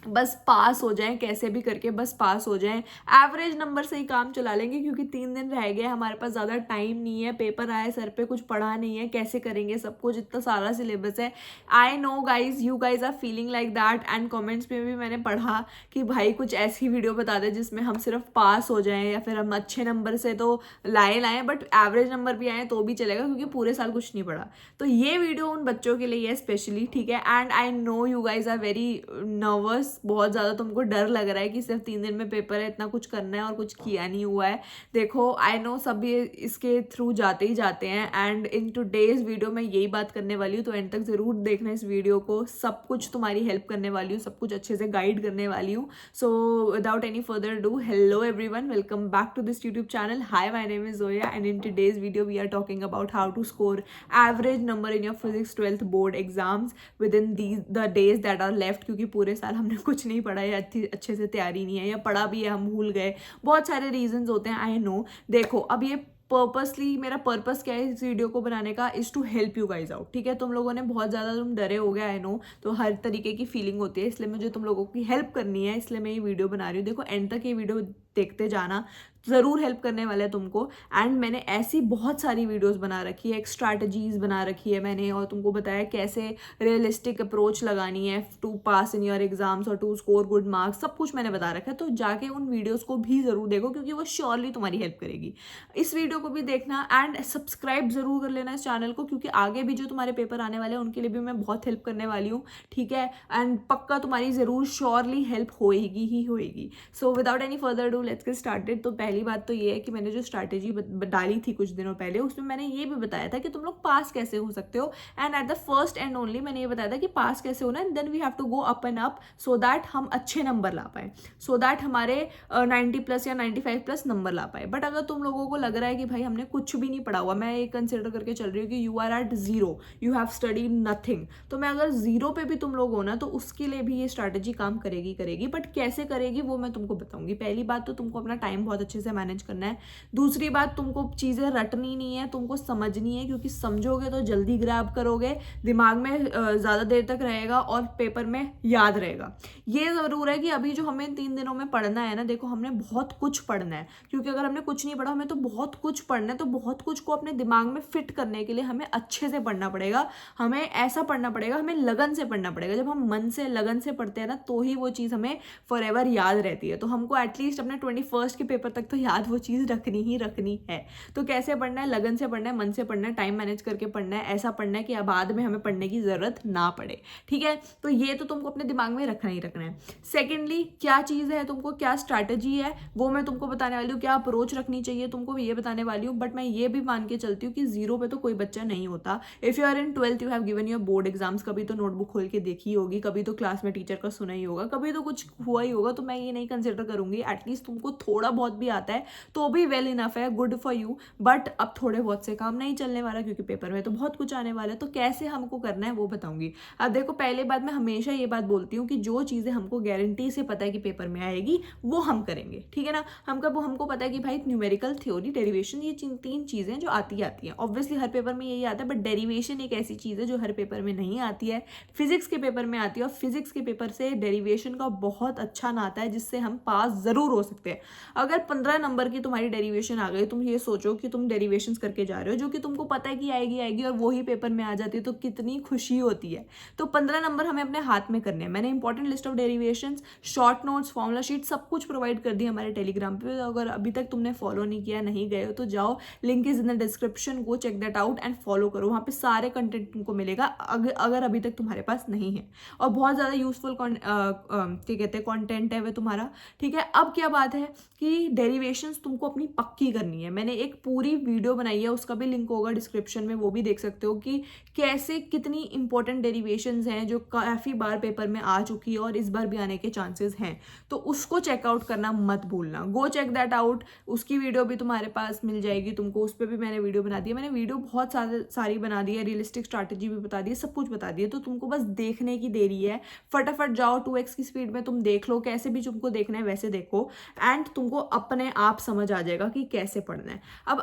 बस पास हो जाएं, कैसे भी करके बस पास हो जाएं। एवरेज नंबर से ही काम चला लेंगे क्योंकि 3 दिन रह गए, हमारे पास ज़्यादा टाइम नहीं है, पेपर आए सर पे, कुछ पढ़ा नहीं है, कैसे करेंगे सब कुछ, इतना सारा सिलेबस है। I know guys, you guys are feeling like that, and comments में भी मैंने पढ़ा कि भाई कुछ ऐसी वीडियो बता दे जिसमें हम सिर्फ पास हो जाएं या फिर हम अच्छे नंबर से तो लाएं बट एवरेज नंबर भी आए तो भी चलेगा क्योंकि पूरे साल कुछ नहीं पढ़ा। तो ये वीडियो उन बच्चों के लिए है स्पेशली, ठीक है। And I know you guys are very nervous, बहुत ज़्यादा तुमको डर लग रहा है कि सिर्फ 3 दिन में पेपर है, इतना कुछ करना है और कुछ किया नहीं हुआ है। देखो आई नो सब ये इसके थ्रू जाते ही जाते हैं, एंड इन टुडेज वीडियो मैं यही बात करने वाली हूँ, तो एंड तक ज़रूर देखना इस वीडियो को, सब कुछ तुम्हारी हेल्प करने वाली हूँ, सब कुछ अच्छे से गाइड करने वाली हूँ। So without any further do, hello everyone, welcome back to this YouTube channel. Hi, my name is Zoya and in today's video we are talking about how to score average number in your physics 12th board exams within the days that are left, क्योंकि पूरे साल हमने कुछ नहीं पढ़ा है, अच्छे से तैयारी नहीं है, या पढ़ा भी है हम भूल गए, बहुत सारे रीजंस होते हैं, आई नो। देखो अब ये पर्पसली, मेरा पर्पस क्या है इस वीडियो को बनाने का, is to help you guys out, ठीक है। तुम लोगों ने बहुत ज़्यादा तुम डरे हो गए, आई नो, तो हर तरीके की फीलिंग होती है, इसलिए मुझे तुम लोगों की हेल्प करनी है, इसलिए मैं ये वीडियो बना रही हूँ। देखो एंड तक ये वीडियो देखते जाना, ज़रूर हेल्प करने वाला है तुमको। एंड मैंने ऐसी बहुत सारी वीडियोस बना रखी है, एक स्ट्रैटेजीज बना रखी है मैंने, और तुमको बताया कैसे रियलिस्टिक अप्रोच लगानी है to pass in your exams और टू स्कोर गुड मार्क्स, सब कुछ मैंने बता रखा है। तो जाके उन वीडियोस को भी ज़रूर देखो क्योंकि वो श्योरली तुम्हारी हेल्प करेगी। इस वीडियो को भी देखना एंड सब्सक्राइब ज़रूर कर लेना इस चैनल को, क्योंकि आगे भी जो तुम्हारे पेपर आने वाले हैं उनके लिए भी मैं बहुत हेल्प करने वाली हूँ, ठीक है। एंड पक्का तुम्हारी ज़रूर श्योरली हेल्प होएगी ही होएगी। सो without any further do let's get started. तो पहली बात तो ये है कि मैंने जो स्ट्रैटेजी डाली थी कुछ दिनों पहले, उसमें मैंने ये भी बताया था कि तुम लोग पास कैसे हो सकते हो, and at the first and only मैंने ये बताया था कि पास कैसे होना है, then we have to go up and up so that हम अच्छे नंबर ला पाए, सो दैट हमारे 90+ या 95+ नंबर ला पाए। बट अगर तुम लोगों को लग रहा है कि भाई हमने कुछ भी नहीं पढ़ा हुआ, मैं ये कंसिडर करके चल रही हूँ कि you are at 0, you have studied nothing, तो मैं अगर 0 पे भी तुम लोग हो ना तो उसके लिए भी ये स्ट्रैटेजी काम करेगी। बट कैसे करेगी वो मैं तुमको बताऊंगी। पहली बात तो तुमको अपना टाइम बहुत अच्छे से मैनेज करना है। दूसरी बात, तुमको चीज़ें रटनी नहीं है, तुमको समझनी है, क्योंकि समझोगे तो जल्दी ग्रैब करोगे, दिमाग में ज़्यादा देर तक रहेगा और पेपर में याद रहेगा। ये ज़रूर है कि अभी जो हमें 3 दिनों में पढ़ना है ना, देखो हमने बहुत कुछ पढ़ना है, क्योंकि अगर हमने कुछ नहीं पढ़ा, हमें तो बहुत कुछ पढ़ना है, तो बहुत कुछ को अपने दिमाग में फिट करने के लिए हमें अच्छे से पढ़ना पड़ेगा, हमें ऐसा पढ़ना पड़ेगा, हमें लगन से पढ़ना पड़ेगा। जब हम मन से लगन से पढ़ते हैं ना तो ही वो चीज़ हमें फॉर एवर याद रहती है। तो हमको एटलीस्ट अपने 21st के पेपर तक तो याद वो चीज़ रखनी ही रखनी है। तो कैसे पढ़ना है, लगन से पढ़ना है, मन से पढ़ना है, टाइम मैनेज करके पढ़ना है, ऐसा पढ़ना है कि अब बाद में हमें पढ़ने की ज़रूरत ना पड़े, ठीक है। तो ये तो तुमको अपने दिमाग में रखना ही रखना है। सेकेंडली क्या चीज़ है, तुमको क्या स्ट्रैटेजी है वो मैं तुमको बताने वाली हूँ, क्या अप्रोच रखनी चाहिए तुमको ये बताने वाली हूँ। बट मैं ये भी मान के चलती हूँ कि 0 पे तो कोई बच्चा नहीं होता। If you are in 12th, you have given your board exams, कभी तो नोटबुक खोल के देखी होगी, कभी तो क्लास में टीचर का सुना ही होगा, कभी तो कुछ हुआ ही होगा, तो मैं ये नहीं कंसिडर करूंगी। एटलीस्ट तुमको थोड़ा बहुत भी आता है तो भी वेल इनफ है, गुड फॉर यू। बट अब थोड़े बहुत से काम नहीं चलने वाला क्योंकि पेपर में तो बहुत कुछ आने वाला है। तो कैसे हमको करना है वो बताऊंगी। अब देखो पहले बात, मैं हमेशा ये बात बोलती हूँ कि जो चीज़ें हमको गारंटी से पता है कि पेपर में आएगी वो हम करेंगे, ठीक है ना। हमको पता है कि भाई न्यूमेरिकल, थ्योरी, डेरिवेशन, ये 3 चीज़ें जो आती हैं। ऑब्वियसली हर पेपर में यही आता है, बट डेरिवेशन एक ऐसी चीज़ है जो हर पेपर में नहीं आती है, फिजिक्स के पेपर में आती है, और फिजिक्स के पेपर से डेरिवेशन का बहुत अच्छा नाता है जिससे हम पास ज़रूर हो सकते हैं। अगर 15 नंबर की तुम्हारी डेरिवेशन आ गई, तुम ये सोचो कि तुम डेरिवेशंस करके जा रहे हो जो कि तुमको पता है कि आएगी और वही पेपर में आ जाती है, तो कितनी खुशी होती है। तो 15 नंबर हमें अपने हाथ में करने हैं। मैंने important list of derivations, short notes, formula sheet सब कुछ प्रोवाइड कर दी हमारे टेलीग्राम पे। तो अगर अभी तक तुमने फॉलो नहीं किया, नहीं गए हो, तो जाओ, link is in the description, go check that out and follow करो। वहाँ पे सारे कंटेंट तुमको मिलेगा अगर अभी तक तुम्हारे पास नहीं है, और बहुत ज़्यादा यूजफुल क्या कहते हैं कंटेंट है वो तुम्हारा, ठीक है। अब क्या बात है कि डेरिवेशंस तुमको अपनी पक्की करनी है। मैंने एक पूरी वीडियो बनाई है, उसका भी लिंक होगा डिस्क्रिप्शन में, वो भी देख सकते हो कि कैसे कितनी इंपॉर्टेंट डेरिवेशंस हैं जो काफ़ी बार पेपर में आ चुकी है और इस बार भी आने के चांसेस हैं। तो उसको चेकआउट करना मत भूलना, गो चेक दैट आउट। उसकी वीडियो भी तुम्हारे पास मिल जाएगी तुमको, उस पर भी मैंने वीडियो बना दी है। मैंने वीडियो बहुत सारी बना दी है, रियलिस्टिक स्ट्रैटेजी भी बता दी है, सब कुछ बता दी है। तो तुमको बस देखने की देरी है, फटाफट जाओ, 2x की स्पीड में तुम देख लो, कैसे भी तुमको देखना है वैसे देखो। एंड तुमको अपने आप समझ आ जाएगा कि कैसे पढ़ना है। अब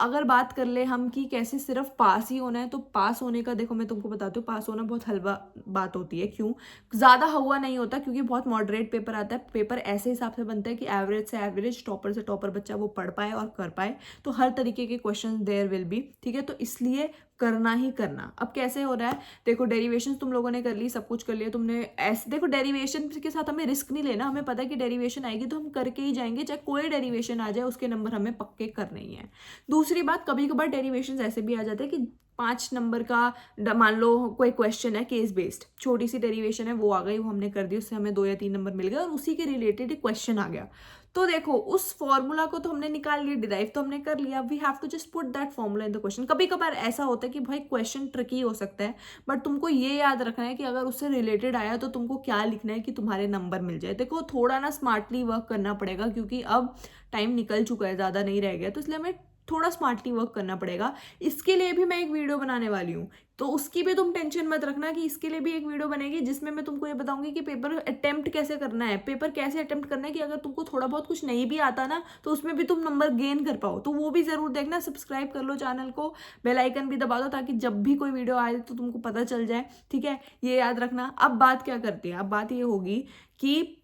अगर बात कर ले हम कि कैसे सिर्फ पास ही होना है, तो पास होने का देखो मैं तुमको बताती हूँ, पास होना बहुत हलवा बात होती है। क्यों? ज़्यादा हवा नहीं होता, क्योंकि बहुत मॉडरेट पेपर आता है। पेपर ऐसे हिसाब से बनता है कि एवरेज से एवरेज, टॉपर से टॉपर बच्चा वो पढ़ पाए और कर पाए। तो हर तरीके के क्वेश्चन देयर विल बी, ठीक है। तो इसलिए करना ही करना। अब कैसे हो रहा है, देखो डेरिवेशन तुम लोगों ने कर ली, सब कुछ कर लिया तुमने। ऐसे देखो डेरिवेशन के साथ हमें रिस्क नहीं लेना, हमें पता है कि डेरिवेशन आएगी तो हम करके ही जाएंगे, चाहे कोई डेरिवेशन आ जाए उसके नंबर हमें पक्के करने ही है। दूसरी बात, कभी कभार डेरिवेशन ऐसे भी आ जाते हैं कि 5 नंबर का मान लो कोई क्वेश्चन है केस बेस्ड, छोटी सी डेरिवेशन है, वो आ गई, वो हमने कर दी, उससे हमें 2 या 3 नंबर मिल गए और उसी के रिलेटेड एक क्वेश्चन आ गया। तो देखो उस फॉर्मूला को तो हमने निकाल लिया, डिराइव तो हमने कर लिया, we have to just put that formula in the question. कभी कभार ऐसा होता है कि भाई क्वेश्चन ट्रिकी हो सकता है, बट तुमको ये याद रखना है कि अगर उससे रिलेटेड आया तो तुमको क्या लिखना है कि तुम्हारे नंबर मिल जाए। देखो थोड़ा ना स्मार्टली वर्क करना पड़ेगा, क्योंकि अब टाइम निकल चुका है, ज़्यादा नहीं रह गया, तो इसलिए हमें थोड़ा स्मार्टली वर्क करना पड़ेगा। इसके लिए भी मैं एक वीडियो बनाने वाली हूँ, तो उसकी भी तुम टेंशन मत रखना कि इसके लिए भी एक वीडियो बनेगी, जिसमें मैं तुमको ये बताऊंगी कि पेपर अटेम्प्ट कैसे करना है, पेपर कैसे अटेम्प्ट करना है, कि अगर तुमको थोड़ा बहुत कुछ नहीं भी आता ना तो उसमें भी तुम नंबर गेन कर पाओ। तो वो भी जरूर देखना, सब्सक्राइब कर लो चैनल को, बेल आइकन भी दबा दो, ताकि जब भी कोई वीडियो आए तो तुमको पता चल जाए, ठीक है। ये याद रखना। अब बात क्या करती है, अब बात ये होगी कि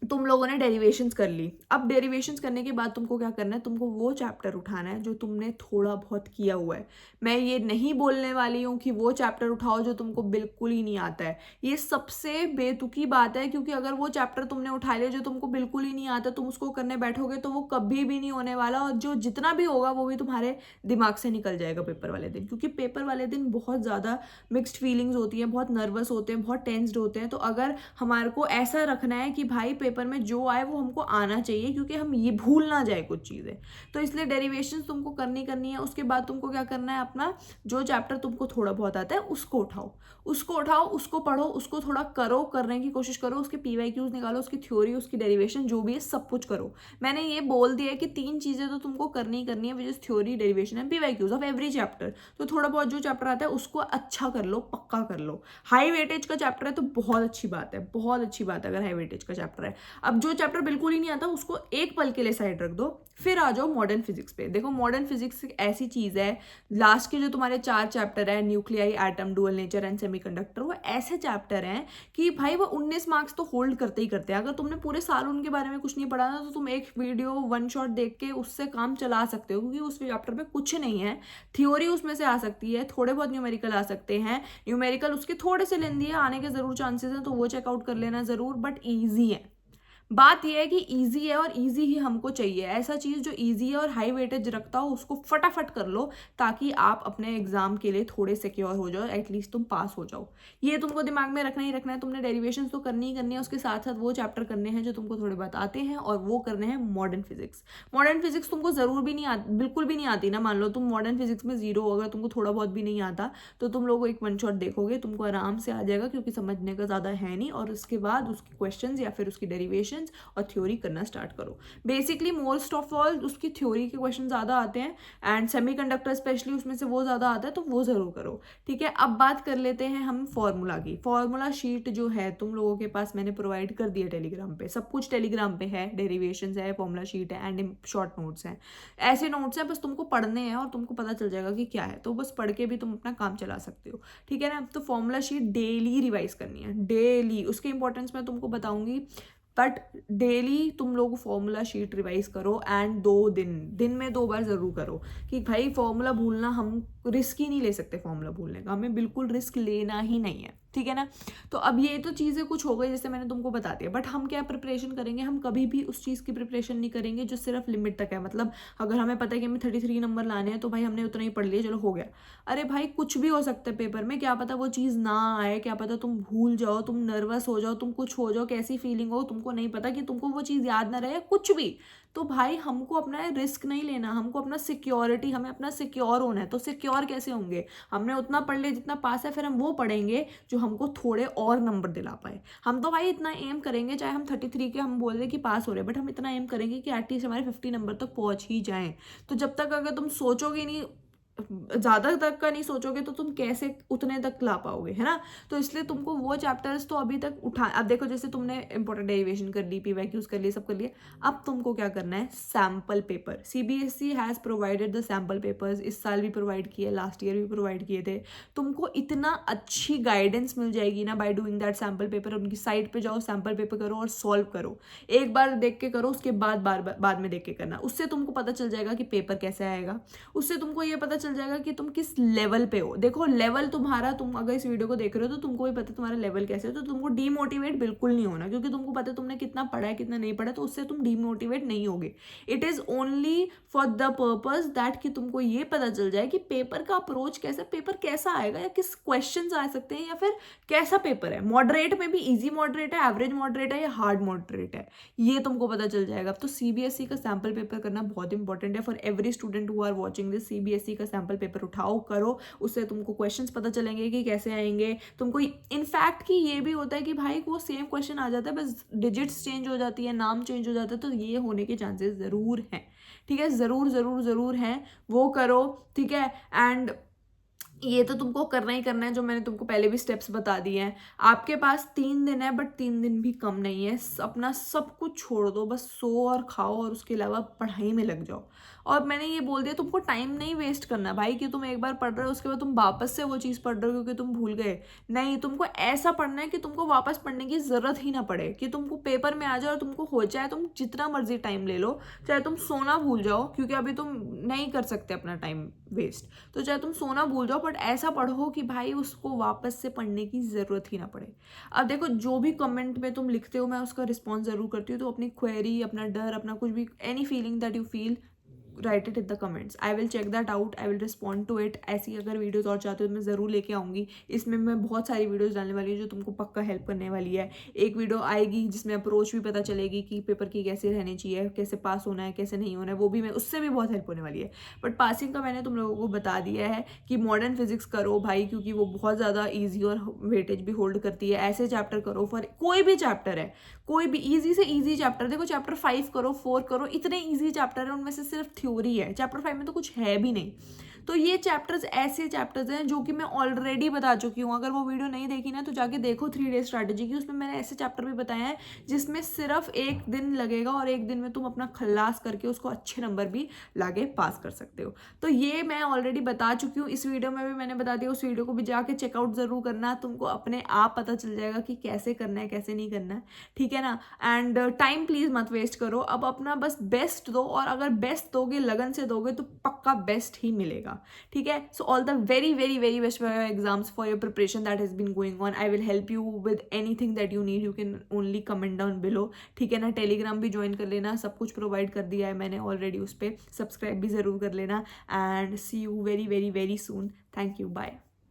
तुम लोगों ने डेरिवेशंस कर ली। अब डेरिवेशंस करने के बाद तुमको क्या करना है, तुमको वो चैप्टर उठाना है जो तुमने थोड़ा बहुत किया हुआ है। मैं ये नहीं बोलने वाली हूँ कि वो चैप्टर उठाओ जो तुमको बिल्कुल ही नहीं आता है, ये सबसे बेतुकी बात है। क्योंकि अगर वो चैप्टर तुमने उठा लिया जो तुमको बिल्कुल ही नहीं आता, तुम उसको करने बैठोगे तो वो कभी भी नहीं होने वाला, और जो जितना भी होगा वो भी तुम्हारे दिमाग से निकल जाएगा पेपर वाले दिन। क्योंकि पेपर वाले दिन बहुत ज़्यादा मिक्स्ड फीलिंग्स होती हैं, बहुत नर्वस होते हैं, बहुत टेंस्ड होते हैं। तो अगर हमारे को ऐसा रखना है कि भाई पेपर में जो आए वो हमको आना चाहिए, क्योंकि हम ये भूल ना जाए कुछ चीज़ें, तो इसलिए डेरिवेशंस तुमको करनी है। उसके बाद तुमको क्या करना है, अपना जो चैप्टर तुमको थोड़ा बहुत आता है उसको उठाओ, उसको पढ़ो, उसको थोड़ा करो, करने की कोशिश करो, उसके PYQs निकालो, उसकी थ्योरी, उसकी डेरिवेशन जो भी है सब कुछ करो। मैंने ये बोल दिया है कि 3 चीज़ें तो तुमको करनी है, which is theory, derivation and PYQs of every chapter. तो थोड़ा बहुत जो चैप्टर आता है उसको अच्छा कर लो, पक्का कर लो। हाई वेटेज का चैप्टर है तो बहुत अच्छी बात है, बहुत अच्छी बात है अगर हाई वेटेज का चैप्टर है। अब जो चैप्टर बिल्कुल ही नहीं आता उसको एक पल के लिए साइड रख दो, फिर आ जाओ मॉडर्न फिजिक्स पे। देखो मॉडर्न फिजिक्स एक ऐसी चीज है, लास्ट के जो तुम्हारे 4 चैप्टर है, nuclei, atom, dual nature and semiconductor, वो ऐसे चैप्टर हैं कि भाई वो 19 मार्क्स तो होल्ड करते ही करते हैं। अगर तुमने पूरे साल उनके बारे में कुछ नहीं पढ़ा ना, तो तुम एक वीडियो 1 शॉट देख के उससे काम चला सकते हो, क्योंकि उस चैप्टर में कुछ नहीं है। थ्योरी उसमें से आ सकती है, थोड़े बहुत न्यूमेरिकल आ सकते हैं, न्यूमेरिकल उसके थोड़े से लेंदी है, आने के जरूर चांसेस हैं, तो वो चेकआउट कर लेना जरूर। बट ईजी है, बात यह है कि इजी है और इजी ही हमको चाहिए। ऐसा चीज़ जो इजी है और हाई वेटेज रखता हो उसको फटाफट कर लो, ताकि आप अपने एग्जाम के लिए थोड़े सिक्योर हो जाओ, एटलीस्ट तुम पास हो जाओ। ये तुमको दिमाग में रखना ही रखना है। तुमने डेरिवेशंस तो करनी ही करनी है, उसके साथ साथ वो चैप्टर करने हैं जो तुमको थोड़े बहुत आते हैं, और वो करने हैं मॉडर्न फिजिक्स। मॉडर्न फिजिक्स तुमको जरूर भी नहीं आती, बिल्कुल भी नहीं आती ना, मान लो तुम मॉडर्न फिजिक्स में 0, अगर तुमको थोड़ा बहुत भी नहीं आता तो तुम लोग एक 1 शॉट देखोगे, तुमको आराम से आ जाएगा, क्योंकि समझने का ज़्यादा है नहीं। और उसके बाद उसके क्वेश्चन या फिर उसकी डेरिवेशन और थ्योरी करना स्टार्ट करो। बेसिकली मोस्ट ऑफ ऑल उसकी थ्योरी के क्वेश्चन ज़्यादा आते हैं, एंड सेमीकंडक्टर स्पेशली उसमें से वो ज़्यादा आता है, तो वो ज़रूर करो, ठीक है। अब बात कर लेते हैं हम फॉर्मूला की। फॉर्मूला शीट जो है तुम लोगों के पास मैंने प्रोवाइड कर दिया टेलीग्राम पे, सब कुछ टेलीग्राम पे है, डेरिवेशंस है, फॉर्मूला शीट है, एंड शॉर्ट नोट्स हैं। ऐसे नोट्स हैं, बस तुमको पढ़ने हैं और तुमको पता चल जाएगा कि क्या है, तो बस पढ़ के भी तुम अपना काम चला सकते हो, ठीक है ना। तो फॉर्मूला शीट डेली रिवाइज करनी है, डेली। उसके इंपॉर्टेंस मैं तुमको बताऊंगी, बट डेली तुम लोग फॉर्मूला शीट रिवाइज करो, एंड 2 दिन में 2 बार जरूर करो। कि भाई फॉर्मूला भूलना, हम रिस्क ही नहीं ले सकते फॉर्मूला भूलने का, हमें बिल्कुल रिस्क लेना ही नहीं है, ठीक है ना। तो अब ये तो चीज़ें कुछ हो गई जैसे मैंने तुमको बता दिया, बट हम क्या प्रिपरेशन करेंगे, हम कभी भी उस चीज़ की प्रिपरेशन नहीं करेंगे जो सिर्फ लिमिट तक है। मतलब अगर हमें पता है कि हमें 33 नंबर लाने हैं, तो भाई हमने उतना ही पढ़ लिया, चलो हो गया। अरे भाई कुछ भी हो सकता है पेपर में, क्या पता वो चीज़ ना आए, क्या पता तुम भूल जाओ, तुम नर्वस हो जाओ, तुम कुछ हो जाओ, कैसी फीलिंग हो, तुमको नहीं पता कि तुमको वो चीज़ याद ना रहे, कुछ भी। तो भाई हमको अपना रिस्क नहीं लेना, हमको अपना सिक्योरिटी, हमें अपना सिक्योर होना है। तो सिक्योर कैसे होंगे, हमने उतना पढ़ लिया जितना पास है, फिर हम वो पढ़ेंगे जो हमको थोड़े और नंबर दिला पाए। हम तो भाई इतना एम करेंगे, चाहे हम 33 के हम बोल रहे कि पास हो रहे, बट हम इतना एम करेंगे कि एटलीस्ट हमारे 50 नंबर तक पहुंच ही जाएं। तो जब तक अगर तुम सोचोगे नहीं ज़्यादा तक का नहीं सोचोगे तो तुम कैसे उतने तक ला पाओगे, है ना। तो इसलिए तुमको वो चैप्टर्स तो अभी तक उठा, अब देखो जैसे तुमने इंपॉर्टेंट डेरिवेशन कर ली, पीवाईक्यूज कर लिए, सब कर लिए, अब तुमको क्या करना है, sample paper. CBSE has provided the sample papers, इस साल भी प्रोवाइड किए, लास्ट ईयर भी प्रोवाइड किए थे। तुमको इतना अच्छी गाइडेंस मिल जाएगी ना by doing that sample paper. उनकी साइट पे जाओ, सैम्पल पेपर करो और सॉल्व करो। एक बार देख के करो, उसके बाद में देख के करना। उससे तुमको पता चल जाएगा कि पेपर कैसे आएगा। उससे तुमको ये पता चल जाएगा कि तुम किस लेवल पे हो। देखो लेवल तुम्हारा, तुम अगर इस वीडियो को देख रहे हो तो तुमको भी पता तुम्हारा लेवल कैसे है, तो तुमको डीमोटिवेट बिल्कुल नहीं होना, क्योंकि तुमको पता है तुमने कितना पढ़ा है कितना नहीं पढ़ा, तो उससे तुम डीमोटिवेट नहीं होगे। It is only for the purpose that कि तुमको ये पता चल जाए कि पेपर का अप्रोच कैसा, पेपर कैसा आएगा, या किस क्वेश्चन आ सकते हैं, या फिर कैसा पेपर है। मॉडरेट में भी इजी मॉडरेट है, एवरेज मॉडरेट है, या हार्ड मॉडरेट है, ये तुमको पता चल जाएगा। अब तो सीबीएसई का सैम्पल पेपर करना बहुत इंपॉर्टेंट है for every student who are watching this. CBSE का सैम्पल पेपर उठाओ, करो, उससे तुमको क्वेश्चंस पता चलेंगे कि कैसे आएंगे तुमको। इनफैक्ट कि ये भी होता है कि भाई वो सेम क्वेश्चन आ जाता है, बस डिजिट्स चेंज हो जाती है, नाम चेंज हो जाता है, तो ये होने के चांसेस ज़रूर हैं, ठीक है, ज़रूर ज़रूर ज़रूर हैं। वो करो, ठीक है। एंड ये तो तुमको करना ही करना है, जो मैंने तुमको पहले भी स्टेप्स बता दिए हैं। आपके पास 3 दिन है, बट 3 दिन भी कम नहीं है। अपना सब कुछ छोड़ दो, बस सो और खाओ और उसके अलावा पढ़ाई में लग जाओ। और मैंने ये बोल दिया, तुमको टाइम नहीं वेस्ट करना भाई कि तुम एक बार पढ़ रहे हो उसके बाद तुम वापस से वो चीज़ पढ़ रहे हो क्योंकि तुम भूल गए। नहीं, तुमको ऐसा पढ़ना है कि तुमको वापस पढ़ने की ज़रूरत ही ना पड़े, कि तुमको पेपर में आ जाए और तुमको हो जाए। तुम जितना मर्जी टाइम ले लो, चाहे तुम सोना भूल जाओ, क्योंकि अभी तुम नहीं कर सकते अपना टाइम वेस्ट, तो चाहे तुम सोना भूल जाओ, बट ऐसा पढ़ो कि भाई उसको वापस से पढ़ने की ज़रूरत ही ना पड़े। अब देखो, जो भी कमेंट में तुम लिखते हो मैं उसका रिस्पॉन्स ज़रूर करती हूँ, तो अपनी क्वेरी, अपना डर, अपना कुछ भी, any feeling that you feel, write it in the comments. I will check that out, I will respond to it. ऐसी अगर वीडियोज़ और चाहते हो तो मैं ज़रूर लेके आऊँगी। इसमें मैं बहुत सारी वीडियोज़ डालने वाली हूँ जो तुमको पक्का हेल्प करने वाली है। एक वीडियो आएगी जिसमें अप्रोच भी पता चलेगी कि पेपर की कैसे रहनी चाहिए, कैसे पास होना है, कैसे नहीं होना है, वो भी मैं, उससे भी बहुत हेल्प होने वाली है। बट पासिंग का मैंने तुम लोगों को बता दिया है कि मॉडर्न फिजिक्स करो भाई, क्योंकि वो बहुत ज़्यादा ईजी और वेटेज भी होल्ड करती है। ऐसे चैप्टर करो, फॉर कोई भी चैप्टर है, कोई भी ईजी से ईजी चैप्टर। देखो चैप्टर 5 करो, 4 करो, इतने ईजी चैप्टर है, उनमें से सिर्फ थ्योरी है। चैप्टर 5 में तो कुछ है भी नहीं। तो ये चैप्टर्स ऐसे चैप्टर्स हैं जो कि मैं ऑलरेडी बता चुकी हूँ। अगर वो वीडियो नहीं देखी ना तो जाके देखो 3 डे स्ट्रैटेजी की, उसमें मैंने ऐसे चैप्टर भी बताए हैं जिसमें सिर्फ 1 दिन लगेगा और 1 दिन में तुम अपना खल्लास करके उसको अच्छे नंबर भी लाके पास कर सकते हो। तो ये मैं ऑलरेडी बता चुकी हूँ, इस वीडियो में भी मैंने बता दिया। उस वीडियो को भी जाके चेकआउट ज़रूर करना, तुमको अपने आप पता चल जाएगा कि कैसे करना है कैसे नहीं करना है, ठीक है ना। एंड टाइम प्लीज़ मत वेस्ट करो, अब अपना बस बेस्ट दो, और अगर बेस्ट दोगे, लगन से दोगे, तो पक्का बेस्ट ही मिलेगा, ठीक है। So all the very very very best for your exams, for your preparation that has been going on. I will help you with anything that you need, you can only comment down below, ठीक है ना। Telegram भी join कर लेना, सब कुछ provide कर दिया है मैंने ऑलरेडी, उस पर सब्सक्राइब भी ज़रूर कर लेना। And see you very very very soon. Thank you, bye.